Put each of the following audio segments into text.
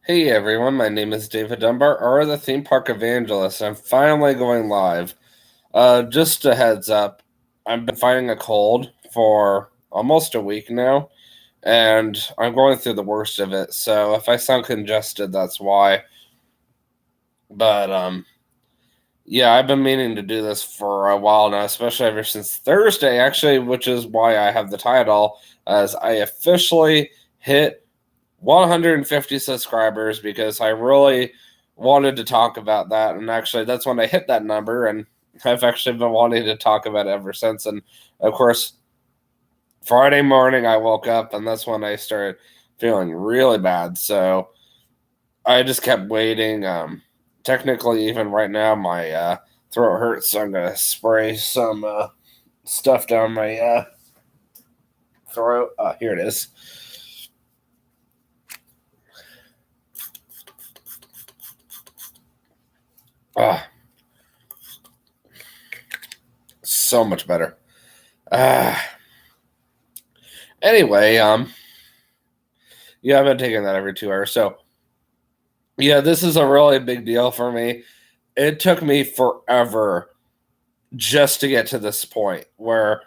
Hey everyone, my name is David Dunbar, or the Theme Park Evangelist. I'm finally going live. Just a heads up, I've been fighting a cold for almost a week now, and I'm going through the worst of it. So if I sound congested, that's why. But yeah, I've been meaning to do this for a while now, especially ever since Thursday, actually, which is why I have the title, as I officially hit 150 subscribers because I really wanted to talk about that. And actually, that's when I hit that number. And I've actually been wanting to talk about it ever since. And of course, Friday morning, I woke up and that's when I started feeling really bad. So I just kept waiting. Technically, even right now, my throat hurts. So I'm going to spray some stuff down my throat. Here it is. Ah, so much better. Uh, anyway, yeah, I've been taking that every 2 hours. So yeah, this is a really big deal for me. It took me forever just to get to this point where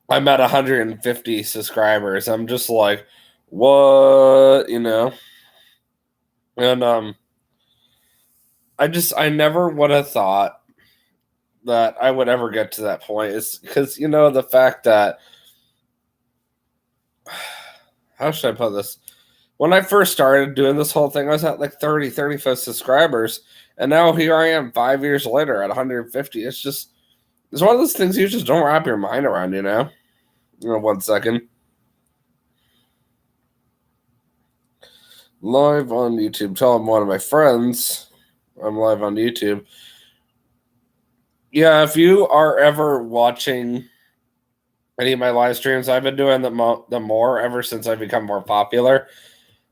I'm at 150 subscribers. I'm just like, what, And I never would have thought that I would ever get to that point. Is because the fact that how should I put this? When I first started doing this whole thing, I was at like 30, 35 subscribers. And now here I am 5 years later at 150. It's one of those things you just don't wrap your mind around, one second. Live on YouTube. Telling one of my friends I'm live on YouTube. Yeah, if you are ever watching any of my live streams, I've been doing them more ever since I've become more popular.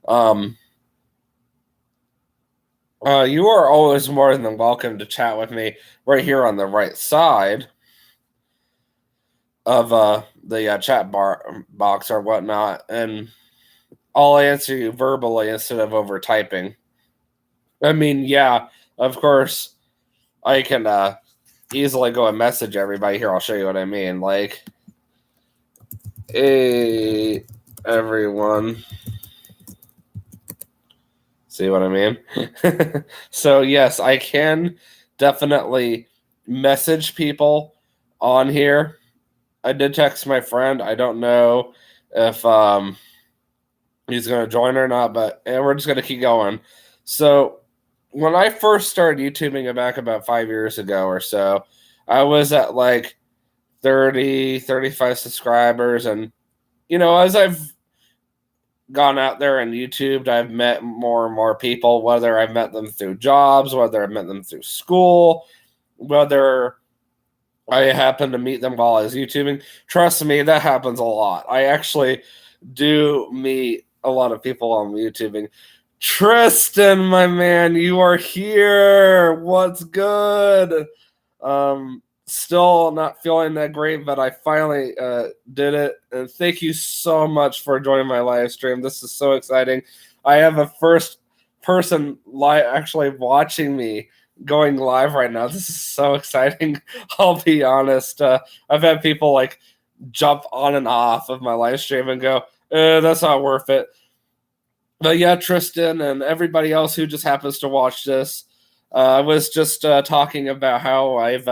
You are always more than welcome to chat with me right here on the right side of the chat box or whatnot, and I'll answer you verbally instead of over typing. I mean, yeah, of course, I can easily go and message everybody here. I'll show you what I mean. Like, hey, everyone. See what I mean? So, yes, I can definitely message people on here. I did text my friend. I don't know if he's going to join or not, but we're just going to keep going. So, when I first started YouTubing back about 5 years ago or so, I was at like 30, 35 subscribers. And, as I've gone out there and YouTubed, I've met more and more people, whether I've met them through jobs, whether I've met them through school, whether I happen to meet them while I was YouTubing. Trust me, that happens a lot. I actually do meet a lot of people on YouTubing. Tristan, my man, you are here. What's good? Still not feeling that great, but I finally did it. And thank you so much for joining my live stream. This is so exciting. I have a first person actually watching me going live right now. This is so exciting. I'll be honest. I've had people like jump on and off of my live stream and go, that's not worth it. But yeah, Tristan and everybody else who just happens to watch this, I was just talking about how I've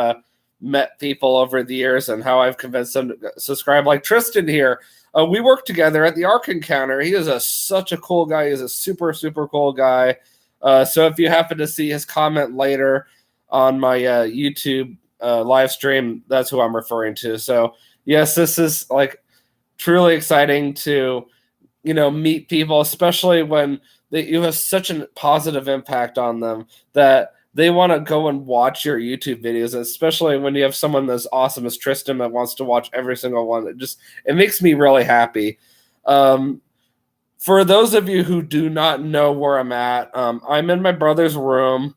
met people over the years and how I've convinced them to subscribe. Like Tristan here, we worked together at the Ark Encounter. He is such a cool guy. He's a super, super cool guy. So if you happen to see his comment later on my YouTube live stream, that's who I'm referring to. So yes, this is like truly exciting to meet people, especially when you have such a positive impact on them that they want to go and watch your YouTube videos, especially when you have someone as awesome as Tristan that wants to watch every single one. It makes me really happy. For those of you who do not know where I'm at, I'm in my brother's room.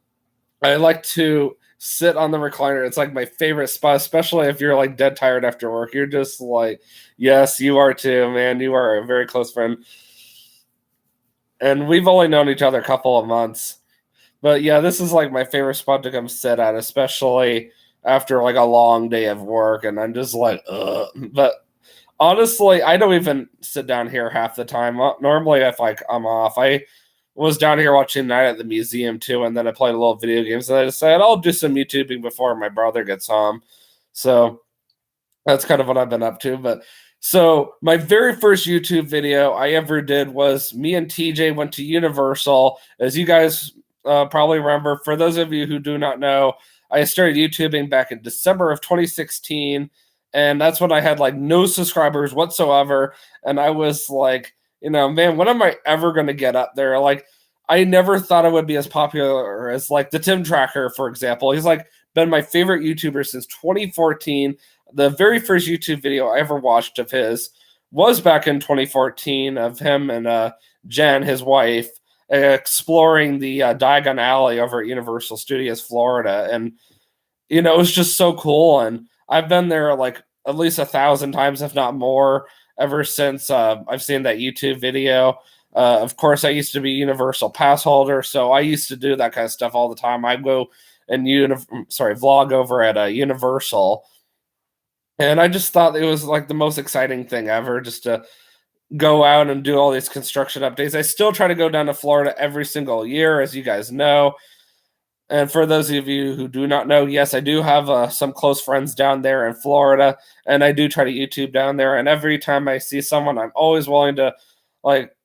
I like to sit on the recliner. It's like my favorite spot, especially if you're like dead tired after work. You're just like, yes, you are too, man. You are a very close friend. and we've only known each other a couple of months. But yeah, this is like my favorite spot to come sit at, especially after like a long day of work, and I'm just like, ugh. But honestly, I don't even sit down here half the time. Normally, if like I'm off, I was down here watching Night at the Museum too, and then I played a little video games, and I decided I'll do some YouTubing before my brother gets home. So that's kind of what I've been up to. But so my very first YouTube video I ever did was me and TJ went to Universal. As you guys probably remember, for those of you who do not know, I started YouTubing back in December of 2016, and that's when I had like no subscribers whatsoever. And I was like, man, when am I ever going to get up there? Like, I never thought I would be as popular as like the Tim Tracker, for example. He's like been my favorite YouTuber since 2014. The very first YouTube video I ever watched of his was back in 2014 of him and Jen, his wife, exploring the Diagon Alley over at Universal Studios Florida. And, it was just so cool. And I've been there like at least 1,000 times, if not more, ever since I've seen that YouTube video. Of course, I used to be Universal pass holder, so I used to do that kind of stuff all the time. I'd go and vlog over at Universal. And I just thought it was like the most exciting thing ever, just to go out and do all these construction updates. I still try to go down to Florida every single year, as you guys know. And for those of you who do not know, yes, I do have some close friends down there in Florida, and I do try to YouTube down there. And every time I see someone, I'm always willing to, like,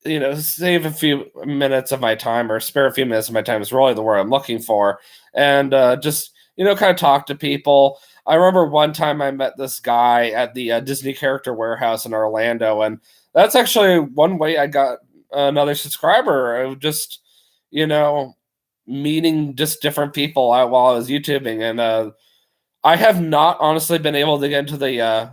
save a few minutes of my time or spare a few minutes of my time is really the word I'm looking for. And just, kind of talk to people. I remember one time I met this guy at the Disney Character Warehouse in Orlando, and that's actually one way I got another subscriber. Of just, meeting just different people out while I was YouTubing. And I have not honestly been able to get into the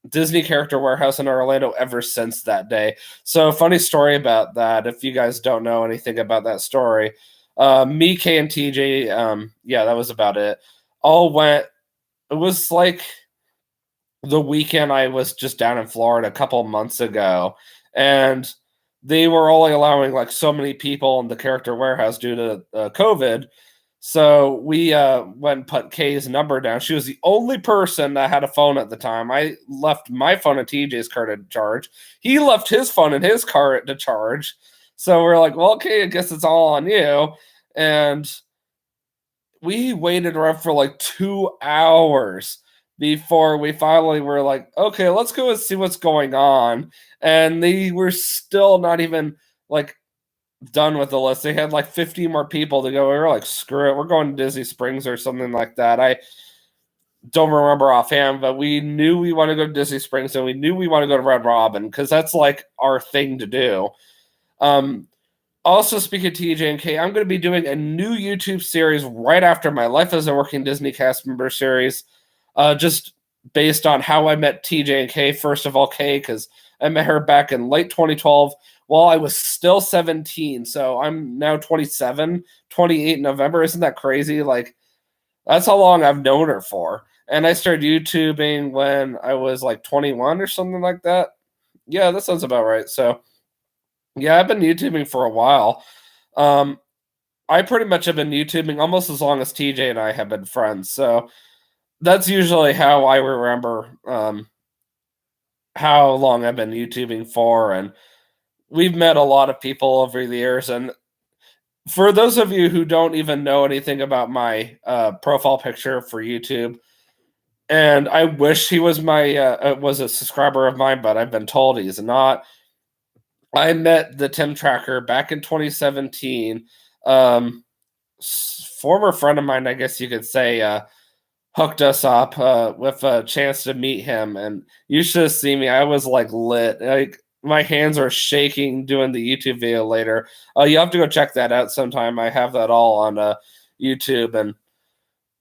Disney Character Warehouse in Orlando ever since that day. So, funny story about that. If you guys don't know anything about that story, me, Kay, and TJ, yeah, that was about it. All went. It was like the weekend I was just down in Florida a couple months ago, and they were only allowing like so many people in the Character Warehouse due to COVID. So we went and put Kay's number down. She was the only person that had a phone at the time. I left my phone in TJ's car to charge. He left his phone in his car to charge. So we're like, well, okay, I guess it's all on you. And we waited around for like 2 hours before we finally were like, okay, let's go and see what's going on. And they were still not even like done with the list. They had like 50 more people to go. We were like, screw it, we're going to Disney Springs or something like that. I don't remember offhand, but we knew we want to go to Disney Springs, and we knew we want to go to Red Robin because that's like our thing to do. Also, speaking of TJ and Kay, I'm going to be doing a new YouTube series right after my Life as a Working Disney Cast Member series, just based on how I met TJ and Kay. First of all, Kay, because I met her back in late 2012 while I was still 17. So I'm now 27, 28 in November. Isn't that crazy? Like, that's how long I've known her for. And I started YouTubing when I was like 21 or something like that. Yeah, that sounds about right. So, yeah, I've been YouTubing for a while. I pretty much have been YouTubing almost as long as TJ and I have been friends. So that's usually how I remember how long I've been YouTubing for. And we've met a lot of people over the years. And for those of you who don't even know anything about my profile picture for YouTube, and I wish he was was a subscriber of mine, but I've been told he's not. I met the Tim Tracker back in 2017. Former friend of mine, I guess you could say, hooked us up with a chance to meet him. And you should have seen me. I was like lit. Like, my hands are shaking doing the YouTube video later. You have to go check that out sometime. I have that all on YouTube. And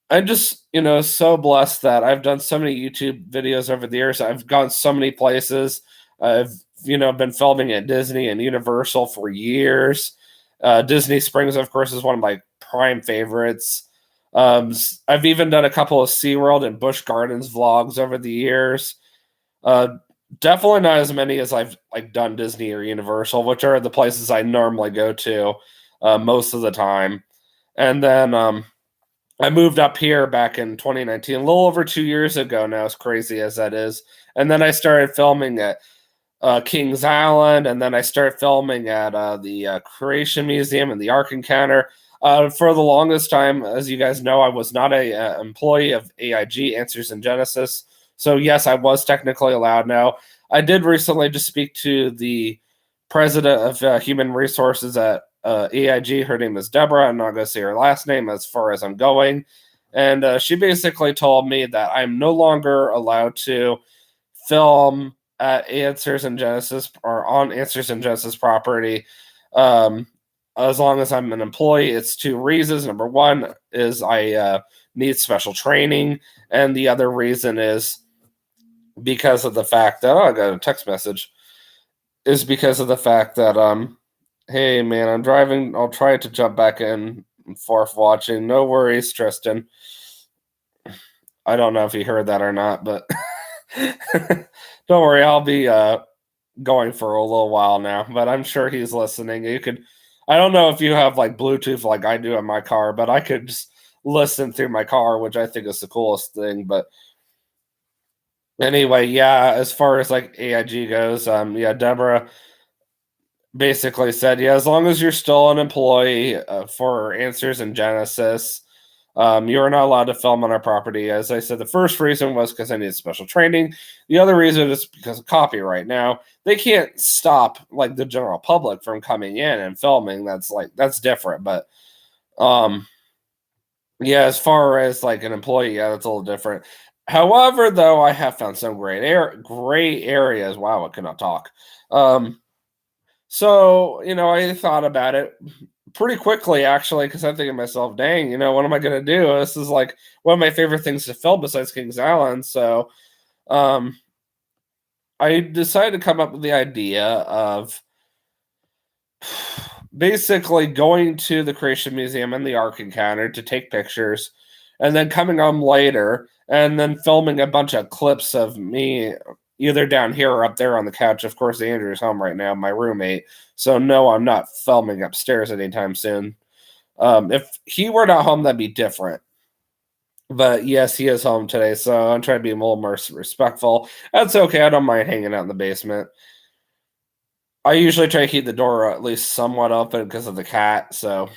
I'm just, so blessed that I've done so many YouTube videos over the years. I've gone so many places. I've been filming at Disney and Universal for years. Disney Springs, of course, is one of my prime favorites. I've even done a couple of SeaWorld and Busch Gardens vlogs over the years. Definitely not as many as I've like done Disney or Universal, which are the places I normally go to most of the time. And then I moved up here back in 2019, a little over 2 years ago now, as crazy as that is. And then I started filming at Kings Island, and then I started filming at the Creation Museum and the Ark Encounter. For the longest time, as you guys know, I was not a employee of AIG, Answers in Genesis. So yes, I was technically allowed now. I did recently just speak to the president of human resources at AIG. Her name is Deborah. I'm not going to say her last name as far as I'm going. And she basically told me that I'm no longer allowed to film at Answers in Genesis or on Answers in Genesis property. As long as I'm an employee, it's two reasons. Number one is I need special training, and the other reason is because of the fact that I got a text message. Is because of the fact that hey man, I'm driving. I'll try to jump back in forth watching. No worries, Tristan. I don't know if he heard that or not, but don't worry, I'll be going for a little while now, but I'm sure he's listening. You could, I don't know if you have like Bluetooth like I do in my car, but I could just listen through my car, which I think is the coolest thing. But anyway, yeah, as far as like AIG goes, yeah, Deborah basically said, yeah, as long as you're still an employee for Answers in Genesis, you are not allowed to film on our property. As I said, the first reason was because I needed special training. The other reason is because of copyright. Now, they can't stop like the general public from coming in and filming. That's different. But yeah, as far as like an employee, yeah, that's a little different. However, though, I have found some gray areas. Wow, I cannot talk. So, I thought about it pretty quickly, actually, because I'm thinking to myself, dang, what am I going to do? This is like one of my favorite things to film besides Kings Island. So, I decided to come up with the idea of basically going to the Creation Museum and the Ark Encounter to take pictures, and then coming home later and then filming a bunch of clips of me either down here or up there on the couch. Of course, Andrew's home right now, my roommate. So no, I'm not filming upstairs anytime soon. If he were not home, that'd be different. But yes, he is home today, so I'm trying to be a little more respectful. That's okay. I don't mind hanging out in the basement. I usually try to keep the door at least somewhat open because of the cat. So,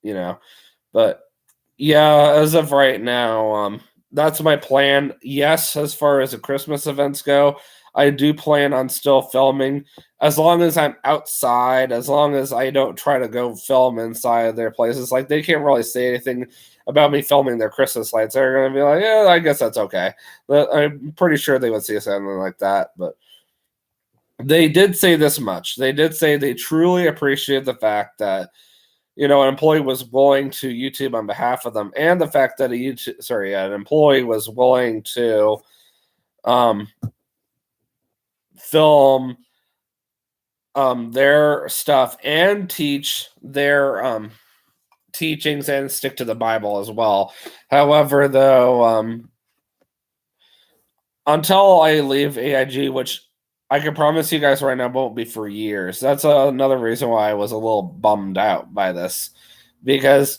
you know, but yeah, as of right now, that's my plan. Yes, as far as the Christmas events go, I do plan on still filming as long as I'm outside, as long as I don't try to go film inside of their places. Like, they can't really say anything about me filming their Christmas lights. They're going to be like, yeah, I guess that's okay. But I'm pretty sure they would see something like that. But they did say this much. They did say they truly appreciate the fact that an employee was willing to YouTube on behalf of them, and the fact that an employee was willing to film their stuff and teach their teachings and stick to the Bible as well. However, though, until I leave AIG, which I can promise you guys right now won't be for years. That's another reason why I was a little bummed out by this, because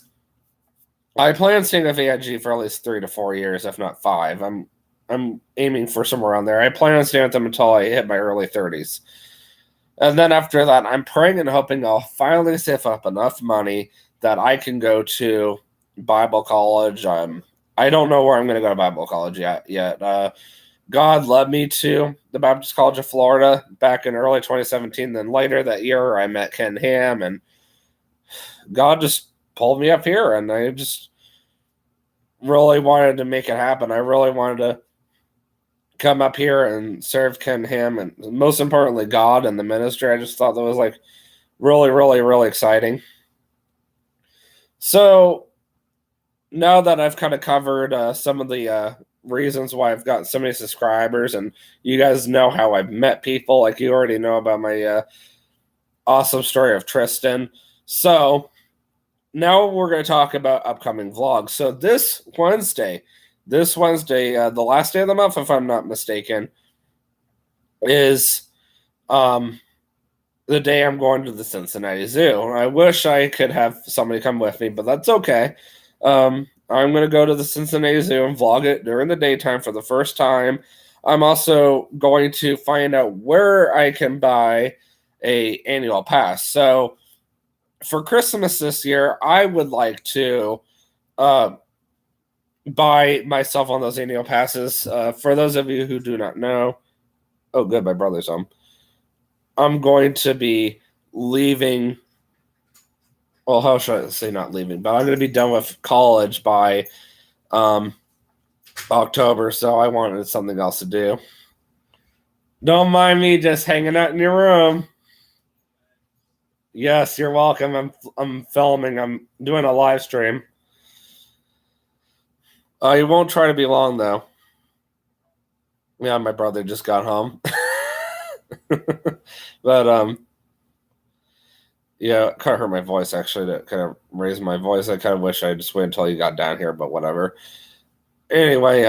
I plan on staying with AIG for at least 3 to 4 years, if not 5. I'm aiming for somewhere around there. I plan on staying with them until I hit my early 30s. And then after that, I'm praying and hoping I'll finally save up enough money that I can go to Bible college. I don't know where I'm going to go to Bible college yet. God led me to the Baptist College of Florida back in early 2017. Then later that year, I met Ken Ham, and God just pulled me up here, and I just really wanted to make it happen. I really wanted to come up here and serve Ken Ham, and most importantly, God and the ministry. I just thought that was like really, really, really exciting. So now that I've kind of covered some of the reasons why I've got so many subscribers, and you guys know how I've met people, like you already know about my awesome story of Tristan. So now we're going to talk about upcoming vlogs. So this Wednesday, the last day of the month, if I'm not mistaken, is the day I'm going to the Cincinnati Zoo. I wish I could have somebody come with me, but that's okay. I'm going to go to the Cincinnati Zoo and vlog it during the daytime for the first time. I'm also going to find out where I can buy a annual pass. So for Christmas this year, I would like to buy myself one of those annual passes. For those of you who do not know, oh, good, my brother's home. I'm going to be leaving. Well, how should I say not leaving? But I'm going to be done with college by October, so I wanted something else to do. Don't mind me just hanging out in your room. Yes, you're welcome. I'm filming. I'm doing a live stream. You won't try to be long though. Yeah, my brother just got home. But yeah, it kind of hurt my voice actually to kind of raise my voice. I kind of wish I just waited until you got down here, but whatever. Anyway,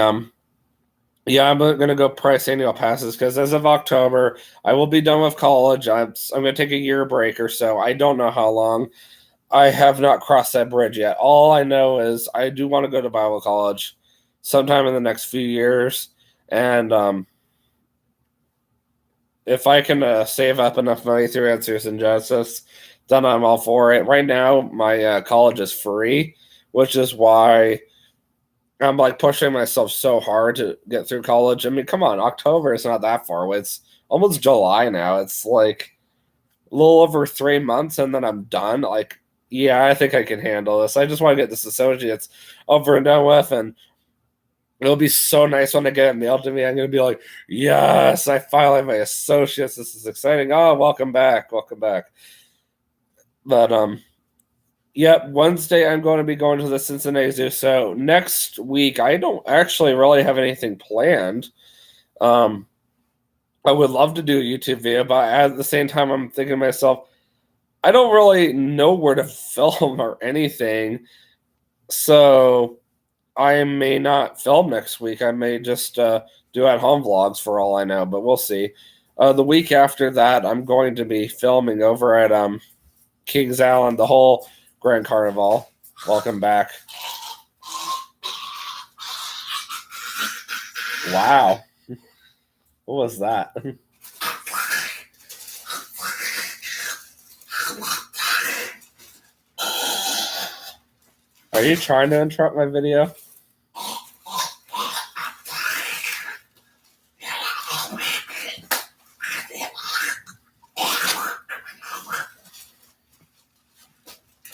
yeah, I'm gonna go price annual passes because as of October, I will be done with college. I'm gonna take a year break or so. I don't know how long. I have not crossed that bridge yet. All I know is I do want to go to Bible college sometime in the next few years, and if I can save up enough money through Answers in Genesis, then I'm all for it. Right now, my college is free, which is why I'm like pushing myself so hard to get through college. I mean, come on, October is not that far away. It's almost July now. It's like a little over 3 months, and then I'm done. Like, yeah, I think I can handle this. I just want to get this associates over and done with, and it'll be so nice when I get it mailed to me. I'm going to be like, yes, I finally have my associates. This is exciting. Oh, welcome back. Welcome back. But, yep, Wednesday I'm going to be going to the Cincinnati Zoo. So next week, I don't actually really have anything planned. I would love to do a YouTube video, but at the same time, I'm thinking to myself, I don't really know where to film or anything. So I may not film next week. I may just do at-home vlogs for all I know, but we'll see. The week after that, I'm going to be filming over at Kings Island, the whole Grand Carnival. Welcome back. Wow. What was that? Are you trying to interrupt my video?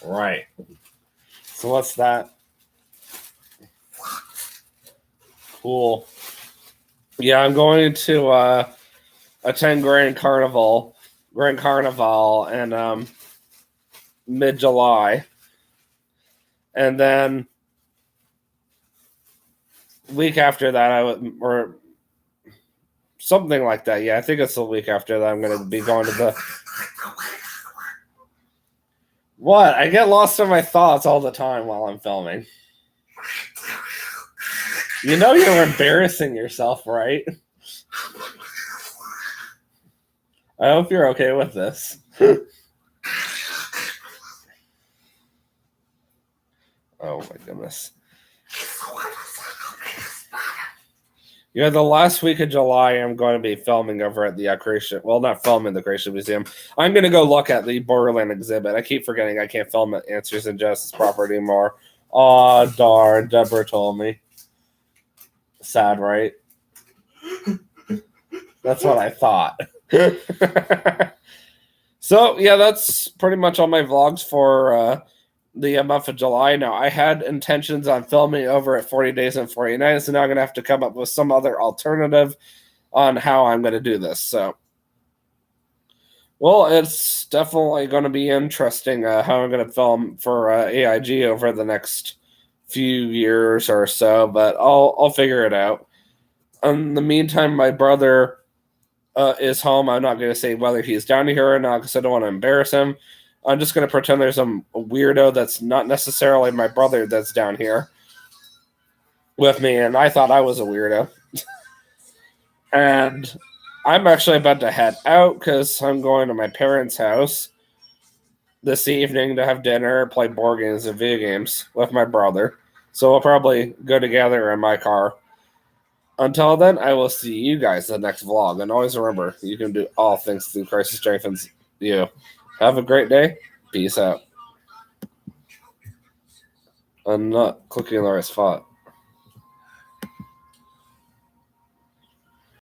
Right. So what's that? Cool. Yeah, I'm going to attend Grand Carnival in mid-July. And then week after that, or something like that. Yeah, I think it's the week after that I'm going to be going to the... What? I get lost in my thoughts all the time while I'm filming. You know you're embarrassing yourself, right? I hope you're okay with this. Oh my goodness. Yeah, the last week of July, I'm going to be filming over at the Creation. Well, not filming the Creation Museum. I'm going to go look at the Borderland exhibit. I keep forgetting I can't film at Answers in Genesis proper anymore. Aw, darn. Deborah told me. Sad, right? That's what I thought. So, yeah, that's pretty much all my vlogs for the month of July. Now, I had intentions on filming over at 40 Days and 40 Nights, so now I'm going to have to come up with some other alternative on how I'm going to do this. So, well, it's definitely going to be interesting how I'm going to film for AIG over the next few years or so, but I'll figure it out. In the meantime, my brother is home. I'm not going to say whether he's down here or not because I don't want to embarrass him. I'm just going to pretend there's some weirdo that's not necessarily my brother that's down here with me, and I thought I was a weirdo. And I'm actually about to head out because I'm going to my parents' house this evening to have dinner, play board games and video games with my brother. So we'll probably go together in my car. Until then, I will see you guys in the next vlog. And always remember, you can do all things through Christ who strengthens you. Have a great day. Peace out. I'm not clicking in the right spot.